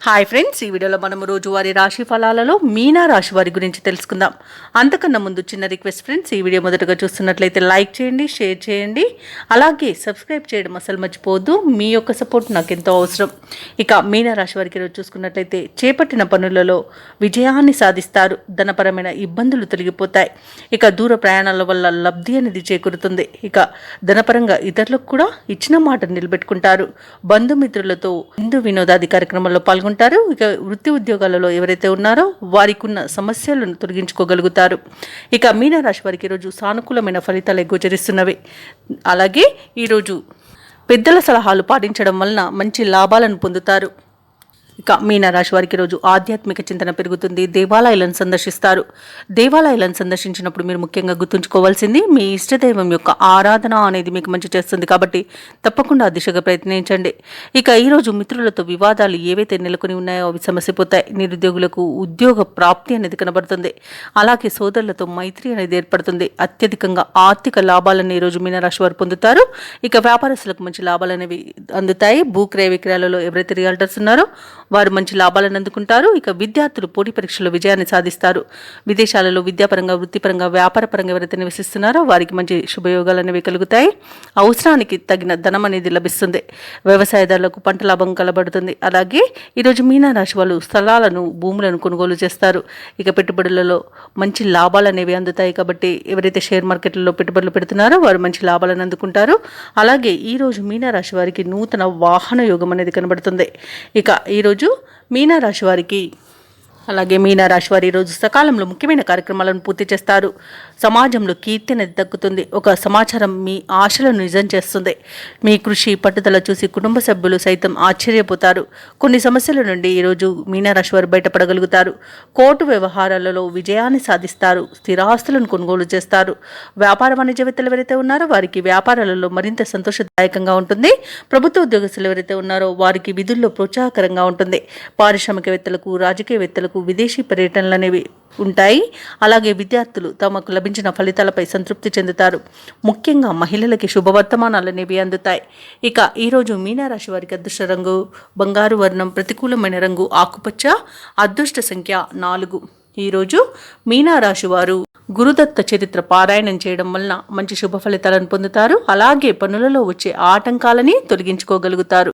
Hi friends, ఈ వీడియోలో మనం రోజువారీ రాశి ఫలాలలో మీనా రాశి వారి గురించి తెలుసుకుందాం. అంతకన్నా ముందు చిన్న రిక్వెస్ట్ ఫ్రెండ్స్, ఈ వీడియో మొదటగా చూస్తున్నట్లయితే లైక్ చేయండి, షేర్ చేయండి, అలాగే సబ్స్క్రైబ్ చేయడం అసలు మర్చిపోవద్దు. మీ యొక్క సపోర్ట్ నాకు ఎంతో అవసరం. ఇక మీనా రాశి వారికి ఈరోజు చూసుకున్నట్లయితే చేపట్టిన పనులలో విజయాన్ని సాధిస్తారు. ధనపరమైన ఇబ్బందులు తొలగిపోతాయి. ఇక దూర ప్రయాణాల వల్ల లబ్ధి అనేది చేకూరుతుంది. ఇక ధనపరంగా ఇతరులకు కూడా ఇచ్చిన మాట నిలబెట్టుకుంటారు. బంధుమిత్రులతో హిందూ వినోదాది కార్యక్రమాల్లో పాల్గొంటారు. ఇక వృత్తి ఉద్యోగాలలో ఎవరైతే ఉన్నారో వారికి ఉన్న సమస్యలను తొలగించుకోగలుగుతారు. ఇక మీనరాశి వారికి ఈరోజు సానుకూలమైన ఫలితాలు గోచరిస్తున్నవి. అలాగే ఈరోజు పెద్దల సలహాలు పాటించడం వలన మంచి లాభాలను పొందుతారు. ఇక మీనరాశి వారికి రోజు ఆధ్యాత్మిక చింతన పెరుగుతుంది. దేవాలయాలను సందర్శిస్తారు. దేవాలయాలను సందర్శించినప్పుడు మీరు ముఖ్యంగా గుర్తుంచుకోవాల్సింది మీ ఇష్టదైవం యొక్క ఆరాధన అనేది మీకు మంచి చేస్తుంది. కాబట్టి తప్పకుండా ఆ దిశగా ప్రయత్నించండి. ఇక ఈరోజు మిత్రులతో వివాదాలు ఏవైతే నెలకొని ఉన్నాయో అవి సమస్యపోతాయి. నిరుద్యోగులకు ఉద్యోగ ప్రాప్తి అనేది కనబడుతుంది. అలాగే సోదరులతో మైత్రి అనేది ఏర్పడుతుంది. అత్యధికంగా ఆర్థిక లాభాలను ఈరోజు మీనరాశి వారు పొందుతారు. ఇక వ్యాపారస్తులకు మంచి లాభాలు అనేవి అందుతాయి. భూక్రయ విక్రయాలలో ఎవరైతే రియల్టర్స్ ఉన్నారో వారు మంచి లాభాలను అందుకుంటారు. ఇక విద్యార్థులు పోటీ పరీక్షల్లో విజయాన్ని సాధిస్తారు. విదేశాలలో విద్యాపరంగా, వృత్తిపరంగా, వ్యాపారపరంగా ఎవరైతే నివసిస్తున్నారో వారికి మంచి శుభయోగాలు అనేవి కలుగుతాయి. అవసరానికి తగిన ధనం అనేది లభిస్తుంది. వ్యవసాయదారులకు పంట లాభం కలబడుతుంది. అలాగే ఈరోజు మీనరాశి వాళ్ళు స్థలాలను, భూములను కొనుగోలు చేస్తారు. ఇక పెట్టుబడులలో మంచి లాభాలు అనేవి అందుతాయి. కాబట్టి ఎవరైతే షేర్ మార్కెట్లలో పెట్టుబడులు పెడుతున్నారో వారు మంచి లాభాలను అందుకుంటారు. అలాగే ఈరోజు మీనరాశి వారికి నూతన వాహన యోగం అనేది కనబడుతుంది. ఇక ఈరోజు మీనరాశి వారికి మీనరాశి వారి ఈరోజు సకాలంలో ముఖ్యమైన కార్యక్రమాలను పూర్తి చేస్తారు. సమాజంలో కీర్తి అనేది దక్కుతుంది. ఒక సమాచారం మీ ఆశలను నిజం చేస్తుంది. మీ కృషి, పట్టుదల చూసి కుటుంబ సభ్యులు సైతం ఆశ్చర్యపోతారు. కొన్ని సమస్యల నుండి ఈరోజు మీనరాశి వారు బయటపడగలుగుతారు. కోర్టు వ్యవహారాలలో విజయాన్ని సాధిస్తారు. స్థిరాస్తులను కొనుగోలు చేస్తారు. వ్యాపార వాణిజ్యవేత్తలు ఎవరైతే ఉన్నారో వారికి వ్యాపారాలలో మరింత సంతోషదాయకంగా ఉంటుంది. ప్రభుత్వ ఉద్యోగస్తులు ఎవరైతే ఉన్నారో వారికి విధుల్లో ప్రోత్సాహకరంగా ఉంటుంది. పారిశ్రామికవేత్తలకు, రాజకీయవేత్తలకు విదేశీ పర్యటనలు అనేవి ఉంటాయి. అలాగే విద్యార్థులు తమకు లభించిన ఫలితాలపై సంతృప్తి చెందుతారు. ముఖ్యంగా మహిళలకి శుభవర్తమానాలు అనేవి అందుతాయి. ఇక ఈరోజు మీనరాశి వారికి అదృష్ట రంగు బంగారు వర్ణం, ప్రతికూలమైన రంగు ఆకుపచ్చ, అదృష్ట సంఖ్య 4. ఈరోజు మీనరాశి వారు గురుదత్త చరిత్ర పారాయణం చేయడం వలన మంచి శుభ ఫలితాలను పొందుతారు. అలాగే పనులలో వచ్చే ఆటంకాలని తొలగించుకోగలుగుతారు.